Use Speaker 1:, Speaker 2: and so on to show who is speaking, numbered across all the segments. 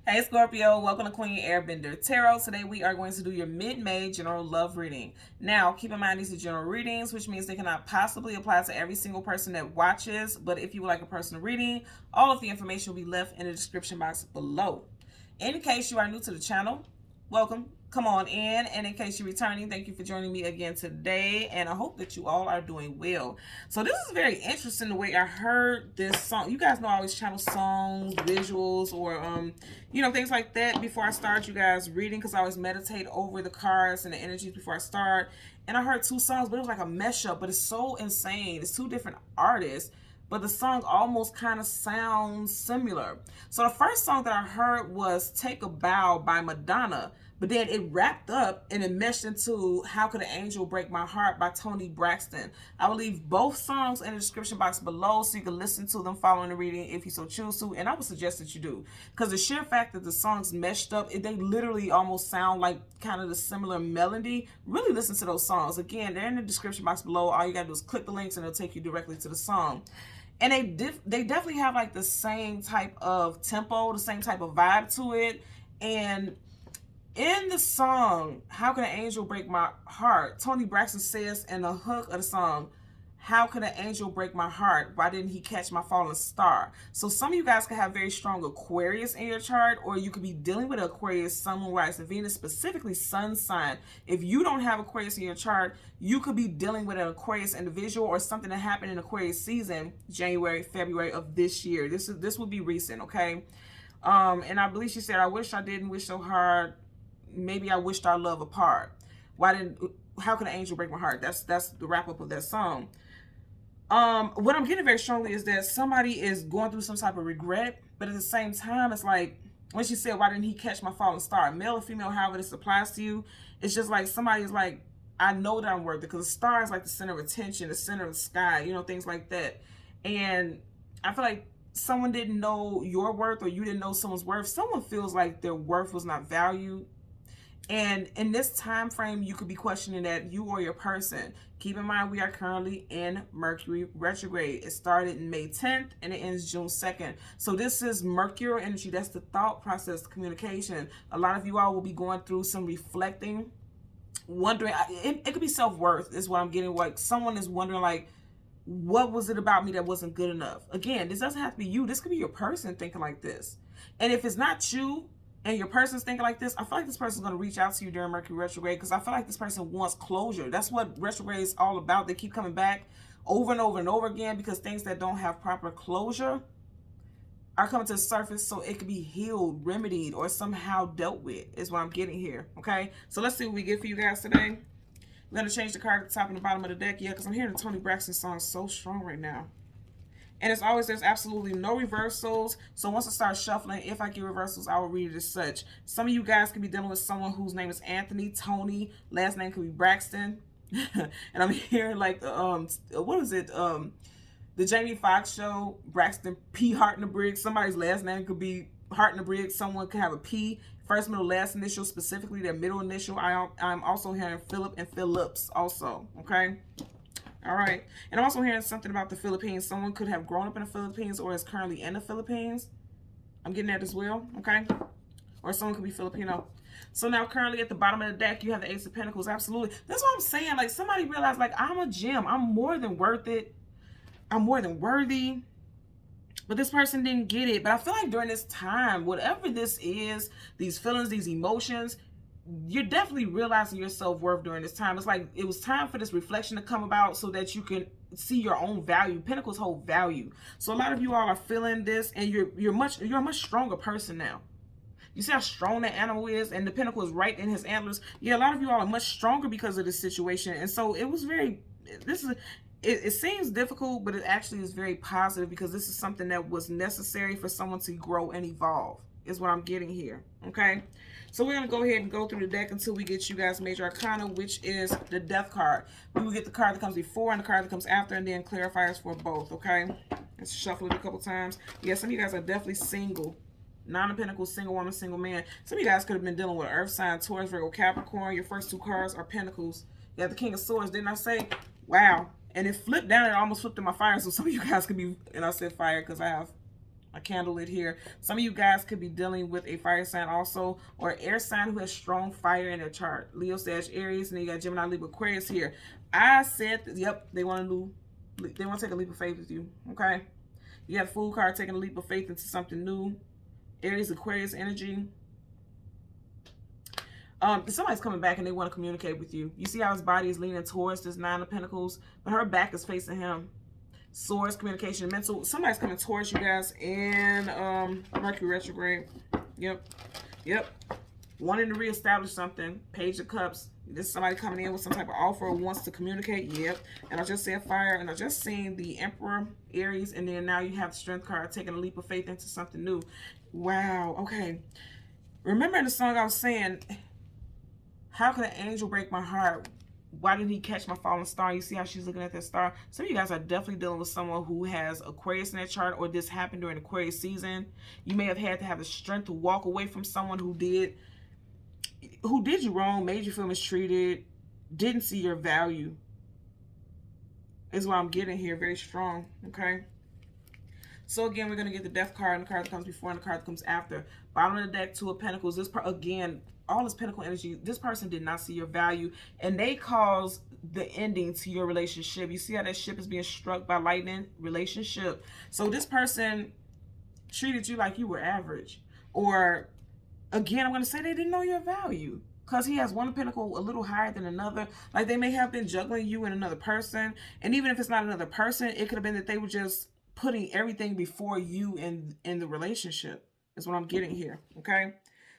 Speaker 1: Hey Scorpio, welcome to Queen Airbender Tarot. Today we are going to do your mid-May general love reading. Now, keep in mind these are general readings, which means they cannot possibly apply to every single person that watches. But if you would like a personal reading, all of the information will be left in the description box below. In case you are new to the channel, welcome. Come on in. And in case you're returning, thank you for joining me again today. And I hope that you all are doing well. So this is very interesting the way I heard this song. You guys know I always channel songs, visuals, or things like that before I start you guys reading, because I always meditate over the cards and the energies before I start. And I heard two songs, but it was like a mesh up, but it's so insane. It's two different artists, but the song almost kind of sounds similar. So the first song that I heard was Take a Bow by Madonna, but then it wrapped up and it meshed into How Could an Angel Break My Heart by Toni Braxton. I will leave both songs in the description box below so you can listen to them following the reading if you so choose to, and I would suggest that you do, because the sheer fact that the songs meshed up, they literally almost sound like kind of the similar melody. Really listen to those songs. Again, they're in the description box below. All you gotta do is click the links and it'll take you directly to the song. And they definitely have like the same type of tempo, the same type of vibe to it. And in the song, How Can an Angel Break My Heart, Toni Braxton says in the hook of the song, how could an angel break my heart? Why didn't he catch my falling star? So some of you guys could have very strong Aquarius in your chart, or you could be dealing with Aquarius, Sun, Moon, Rise, and Venus, specifically Sun sign. If you don't have Aquarius in your chart, you could be dealing with an Aquarius individual or something that happened in Aquarius season, January, February of this year. This would be recent, okay? And I believe she said, I wish I didn't wish so hard. Maybe I wished our love apart. How can an angel break my heart? That's the wrap up of that song. What I'm getting very strongly is that somebody is going through some type of regret, but at the same time, it's like when she said, why didn't he catch my falling star? Male or female, however this applies to you, it's just like somebody's like, I know that I'm worth it, because the star is like the center of attention, the center of the sky, things like that. And I feel like someone didn't know your worth, or you didn't know someone's worth. Someone feels like their worth was not valued. And in this time frame, you could be questioning that, you or your person. Keep in mind, we are currently in Mercury retrograde. It started May 10th and it ends June 2nd. So this is Mercury energy. That's the thought process, the communication. A lot of you all will be going through some reflecting, wondering. It could be self-worth is what I'm getting. Like someone is wondering, like, what was it about me that wasn't good enough? Again, this doesn't have to be you. This could be your person thinking like this. And if it's not you, and your person's thinking like this, I feel like this person's going to reach out to you during Mercury retrograde, because I feel like this person wants closure. That's what retrograde is all about. They keep coming back over and over and over again, because things that don't have proper closure are coming to the surface, so it could be healed, remedied, or somehow dealt with, is what I'm getting here, okay? So let's see what we get for you guys today. We're going to change the card at the top and the bottom of the deck, because I'm hearing the Toni Braxton song so strong right now. And as always, there's absolutely no reversals. So once I start shuffling, if I get reversals, I will read it as such. Some of you guys could be dealing with someone whose name is Anthony, Tony, last name could be Braxton. And I'm hearing like, what is it? The Jamie Foxx show, Braxton P. Hartnebrig. Somebody's last name could be Hartnebrig. Someone could have a P, first, middle, last initial, specifically their middle initial. I'm also hearing Philip and Phillips also, okay? All right. And I'm also hearing something about the Philippines. Someone could have grown up in the Philippines or is currently in the Philippines. I'm getting that as well, okay? Or someone could be Filipino. So now currently at the bottom of the deck, you have the Ace of Pentacles. Absolutely. That's what I'm saying. Like somebody realized, like, I'm a gem. I'm more than worth it. I'm more than worthy. But this person didn't get it. But I feel like during this time, whatever this is, these feelings, these emotions, you're definitely realizing your self-worth during this time. It's like it was time for this reflection to come about so that you can see your own value. Pentacles hold value. So a lot of you all are feeling this, and you're a much stronger person now. You see how strong that animal is, and the pentacle is right in his antlers. Yeah, a lot of you all are much stronger because of this situation. And so it was it seems difficult, but it actually is very positive, because this is something that was necessary for someone to grow and evolve, is what I'm getting here, okay? So we're going to go ahead and go through the deck until we get you guys Major Arcana, which is the Death card. We will get the card that comes before and the card that comes after, and then clarifiers for both, okay? Let's shuffle it a couple times. Yeah, some of you guys are definitely single. Nine of Pentacles, single woman, single man. Some of you guys could have been dealing with Earth sign, Taurus, Virgo, Capricorn. Your first two cards are Pentacles. You have the King of Swords. Didn't I say? Wow. And it flipped down. It almost flipped in my fire. So some of you guys could be, and I said fire because I have a candle lit here. Some of you guys could be dealing with a fire sign also, or air sign who has strong fire in their chart. Leo, Sag, Aries, and then you got Gemini, Libra, Aquarius here. I said, yep, they want to take a leap of faith with you, okay? You have the Fool card, taking a leap of faith into something new. Aries, Aquarius energy. Somebody's coming back and they want to communicate with you. You see how his body is leaning towards this Nine of Pentacles, but her back is facing him. Swords, communication, mental. Somebody's coming towards you guys in Mercury retrograde. Yep. Wanting to reestablish something. Page of Cups. This is somebody coming in with some type of offer or wants to communicate. Yep. And I just said fire, and I just seen the Emperor, Aries, and then now you have the Strength card, taking a leap of faith into something new. Wow. Okay. Remember in the song I was saying, how could an angel break my heart? Why didn't he catch my falling star? You see how she's looking at that star? Some of you guys are definitely dealing with someone who has Aquarius in their chart, or this happened during Aquarius season. You may have had to have the strength to walk away from someone who did you wrong, made you feel mistreated, didn't see your value. Is what I'm getting here. Very strong. Okay. So again, we're going to get the Death card, and the card that comes before and the card that comes after. Bottom of the deck, Two of Pentacles. This again, all this Pentacle energy, this person did not see your value, and they caused the ending to your relationship. You see how that ship is being struck by lightning? Relationship. So this person treated you like you were average. Or again, I'm going to say they didn't know your value, because he has one pentacle a little higher than another. Like they may have been juggling you and another person. And even if it's not another person, it could have been that they were just putting everything before you in the relationship. Is what I'm getting here. Okay.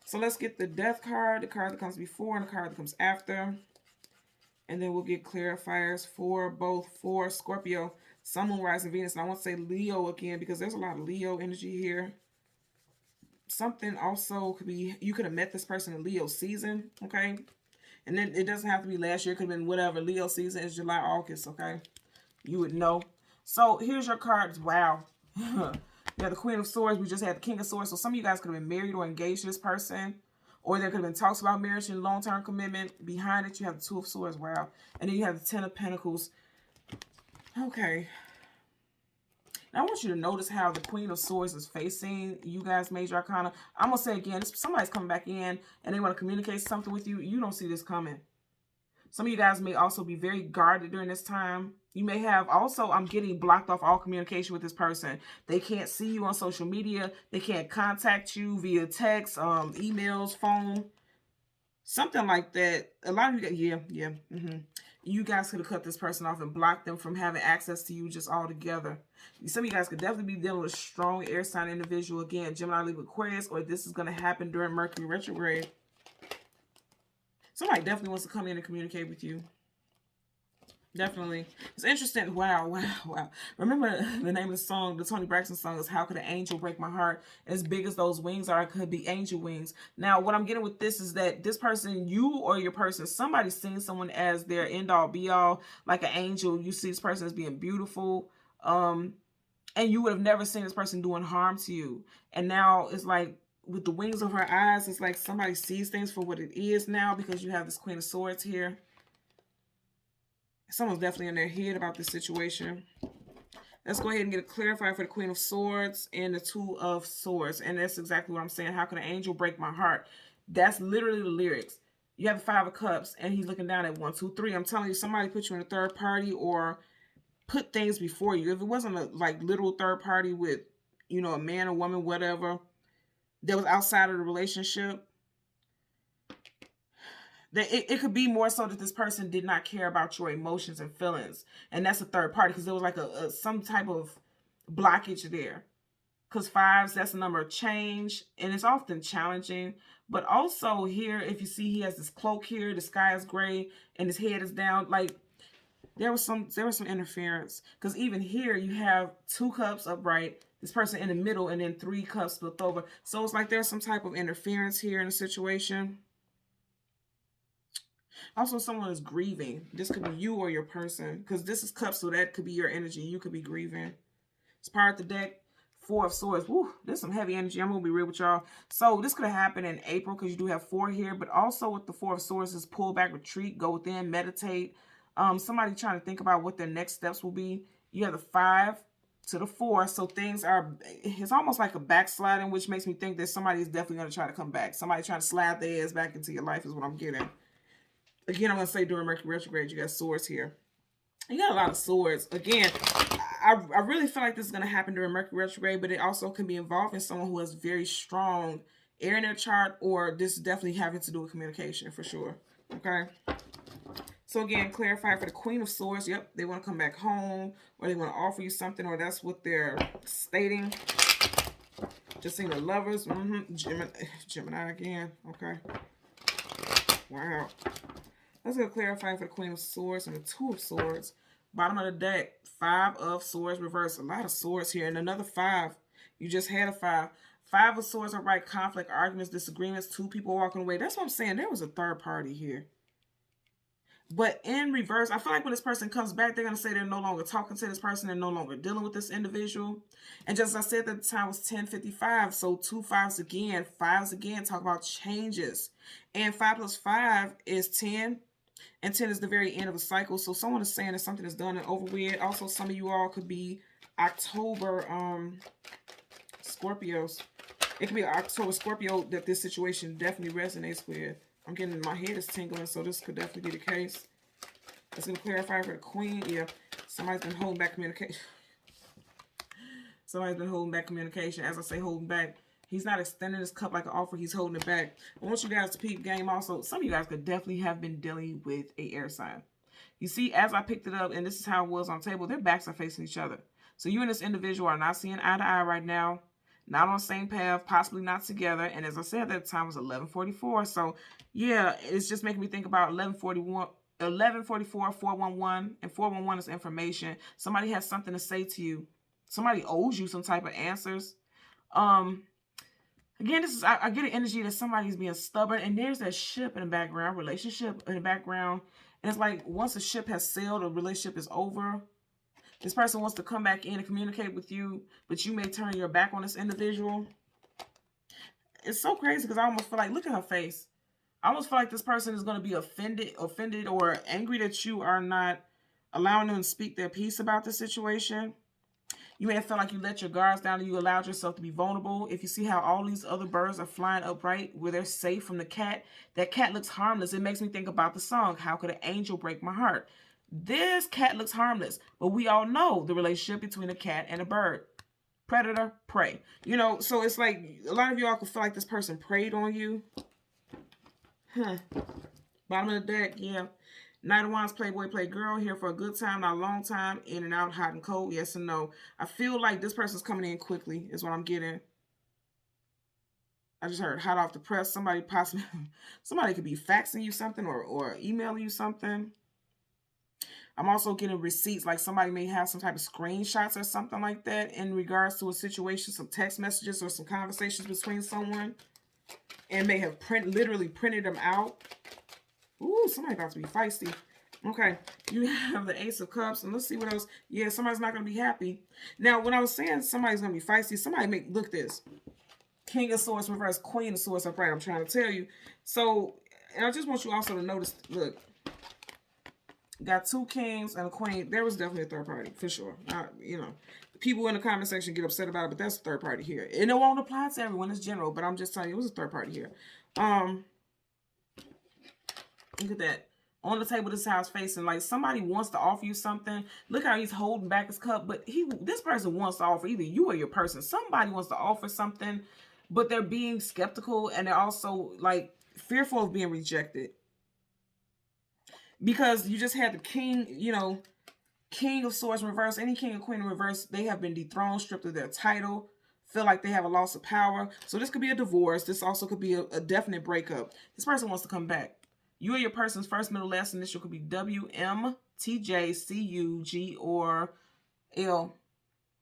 Speaker 1: So let's get the Death card, the card that comes before and the card that comes after. And then we'll get clarifiers for both for Scorpio, Sun, Moon, Rising, Venus. And I want to say Leo again, because there's a lot of Leo energy here. Something also could be, you could have met this person in Leo season, okay? And then it doesn't have to be last year. It could have been whatever. Leo season is July, August, okay? You would know. So here's your cards. Wow. You have the Queen of Swords. We just had the King of Swords. So some of you guys could have been married or engaged to this person. Or there could have been talks about marriage and long-term commitment. Behind it, you have the Two of Swords. Wow. And then you have the Ten of Pentacles. Okay. Now, I want you to notice how the Queen of Swords is facing you guys, Major Arcana. I'm going to say again, somebody's coming back in and they want to communicate something with you. You don't see this coming. Some of you guys may also be very guarded during this time. You may have also, I'm getting blocked off all communication with this person. They can't see you on social media. They can't contact you via text, emails, phone, something like that. A lot of you guys, yeah. You guys could have cut this person off and blocked them from having access to you just altogether. Some of you guys could definitely be dealing with a strong air sign individual. Again, Gemini, Libra, Aquarius, or this is going to happen during Mercury retrograde. Somebody definitely wants to come in and communicate with you. Definitely. It's interesting. Wow. Remember the name of the song, the Toni Braxton song, is How Could an Angel Break My Heart? As big as those wings are, it could be angel wings. Now, what I'm getting with this is that this person, you or your person, somebody's seeing someone as their end-all, be-all, like an angel. You see this person as being beautiful. And you would have never seen this person doing harm to you. And now it's like, with the wings of her eyes, it's like somebody sees things for what it is now, because you have this Queen of Swords here. Someone's definitely in their head about this situation. Let's go ahead and get a clarifier for the Queen of Swords and the Two of Swords. And that's exactly what I'm saying. How can an angel break my heart? That's literally the lyrics. You have the Five of Cups and he's looking down at 1, 2, 3. I'm telling you, somebody put you in a third party or put things before you. If it wasn't a like literal third party with, you know, a man or woman, whatever, that was outside of the relationship, that it could be more so that this person did not care about your emotions and feelings. And that's a third party, because there was like some type of blockage there. Because fives, that's a number of change, and it's often challenging. But also here, if you see, he has this cloak here, the sky is gray, and his head is down. Like there was some interference. Because even here, you have 2 cups upright, this person in the middle, and then 3 cups flipped over. So it's like there's some type of interference here in the situation. Also, someone is grieving. This could be you or your person, because this is cups, so that could be your energy. You could be grieving. It's part of the deck. 4 of Swords. Woo, there's some heavy energy. I'm going to be real with y'all. So this could have happened in April, because you do have 4 here. But also with the 4 of Swords is pull back, retreat, go within, meditate. Somebody trying to think about what their next steps will be. You have the 5 to the 4. So things are, it's almost like a backsliding, which makes me think that somebody is definitely going to try to come back. Somebody trying to slide their ass back into your life is what I'm getting. Again, I'm going to say during Mercury retrograde, you got swords here. You got a lot of swords. Again, I really feel like this is going to happen during Mercury retrograde, but it also can be involving someone who has very strong air in their chart, or this is definitely having to do with communication for sure. Okay. So again, clarify for the Queen of Swords. Yep, they want to come back home, or they want to offer you something, or that's what they're stating. Just seeing the Lovers. Gemini again. Okay. Wow. Let's go clarify for the Queen of Swords and the Two of Swords. Bottom of the deck, 5 of Swords reversed. A lot of swords here, and another 5. You just had a 5. 5 of Swords are right. Conflict, arguments, disagreements, 2 people walking away. That's what I'm saying. There was a third party here. But in reverse, I feel like when this person comes back, they're going to say they're no longer talking to this person. They're no longer dealing with this individual. And just as I said, at the time was 10:55. So 2 5s again. 5s again talk about changes. And 5 plus 5 is 10. And 10 is the very end of a cycle. So someone is saying that something is done and over with. Also, some of you all could be October Scorpios. It could be October Scorpio that this situation definitely resonates with. I'm getting, my head is tingling, so this could definitely be the case. It's going to clarify for the Queen. Yeah, somebody's been holding back communication. Somebody's been holding back communication. As I say, holding back. He's not extending his cup like an offer. He's holding it back. I want you guys to peep game also. Some of you guys could definitely have been dealing with a air sign. You see, as I picked it up, and this is how it was on the table, their backs are facing each other. So you and this individual are not seeing eye to eye right now. Not on the same path, possibly not together. And as I said, that time was 11:44. So yeah, it's just making me think about 11:41, 11:44, 411, and 411 is information. Somebody has something to say to you. Somebody owes you some type of answers. Again, this is, I get an energy that somebody's being stubborn, and there's that ship in the background, relationship in the background. And it's like once the ship has sailed, a relationship is over. This person wants to come back in and communicate with you, but you may turn your back on this individual. It's so crazy because I almost feel like, look at her face. I almost feel like this person is going to be offended or angry that you are not allowing them to speak their piece about the situation. You may feel like you let your guards down and you allowed yourself to be vulnerable. If you see how all these other birds are flying upright where they're safe from the cat, that cat looks harmless. It makes me think about the song, How Could an Angel Break My Heart? This cat looks harmless, but we all know the relationship between a cat and a bird. Predator, prey. You know, so it's like a lot of y'all could feel like this person preyed on you. Bottom of the deck, yeah. Knight of Wands, Playboy, Playgirl, here for a good time, not a long time, in and out, hot and cold, yes and no. I feel like this person's coming in quickly, is what I'm getting. I just heard hot off the press. Somebody could be faxing you something or emailing you something. I'm also getting receipts, like somebody may have some type of screenshots or something like that in regards to a situation, some text messages or some conversations between someone, and may have literally printed them out. Ooh, somebody about to be feisty. Okay, you have the Ace of Cups, and let's see what else. Yeah, somebody's not going to be happy. Now, when I was saying somebody's going to be feisty, somebody look at this. King of Swords reverse, Queen of Swords upright. I'm trying to tell you. So, and I just want you also to notice, look. Got 2 kings and a queen. There was definitely a third party, for sure. You know, people in the comment section get upset about it, but that's a third party here. And it won't apply to everyone. It's general, but I'm just telling you, it was a third party here. Look at that. On the table, this house facing, like somebody wants to offer you something. Look how he's holding back his cup, but this person wants to offer, either you or your person. Somebody wants to offer something, but they're being skeptical, and they're also like fearful of being rejected. Because you just had the king, you know, King of Swords in reverse. Any king or queen in reverse, they have been dethroned, stripped of their title, feel like they have a loss of power. So this could be a divorce. This also could be a definite breakup. This person wants to come back. You or your person's first, middle, last initial could be W, M, T, J, C, U, G, or L.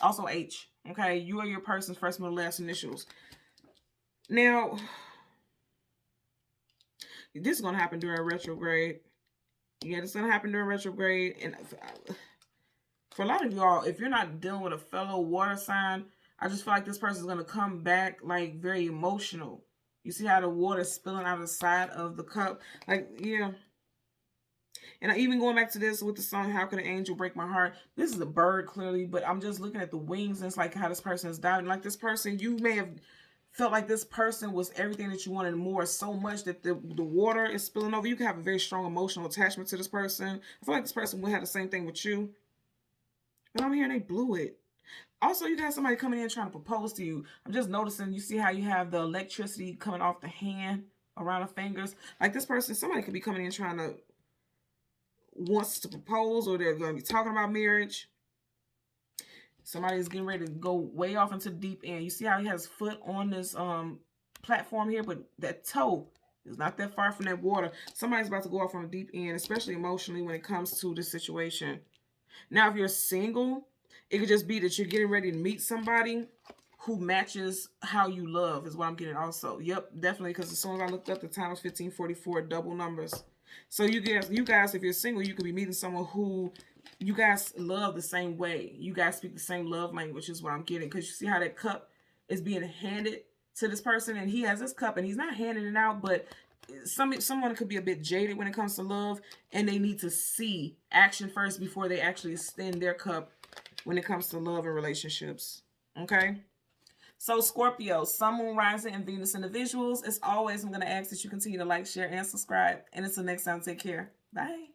Speaker 1: Also H. Okay, you or your person's first, middle, last initials. Now, this is going to happen during retrograde. Yeah, it's going to happen during retrograde. And for a lot of y'all, if you're not dealing with a fellow water sign, I just feel like this person is going to come back like very emotional. You see how the water is spilling out of the side of the cup? Like, yeah. And even going back to this with the song, How Could an Angel Break My Heart? This is a bird, clearly, but I'm just looking at the wings, and it's like how this person is diving. Like this person, you may have felt like this person was everything that you wanted more, so much that the water is spilling over. You can have a very strong emotional attachment to this person. I feel like this person would have the same thing with you. But I'm hearing they blew it. Also, you got somebody coming in trying to propose to you. I'm just noticing, you see how you have the electricity coming off the hand around the fingers. Like this person, somebody could be coming in trying to, wants to propose, or they're going to be talking about marriage. Somebody is getting ready to go way off into the deep end. You see how he has foot on this platform here, but that toe is not that far from that water. Somebody's about to go off on the deep end, especially emotionally when it comes to this situation. Now, if you're single, it could just be that you're getting ready to meet somebody who matches how you love, is what I'm getting also. Yep, definitely, because as soon as I looked up, the time was 1544, double numbers. So you guys, if you're single, you could be meeting someone who you guys love the same way. You guys speak the same love language, is what I'm getting. Because you see how that cup is being handed to this person, and he has this cup, and he's not handing it out, but someone could be a bit jaded when it comes to love, and they need to see action first before they actually extend their cup when it comes to love and relationships. Okay? So Scorpio, Sun, Moon, Rising, and Venus individuals. As always, I'm going to ask that you continue to like, share, and subscribe. And until next time, take care. Bye.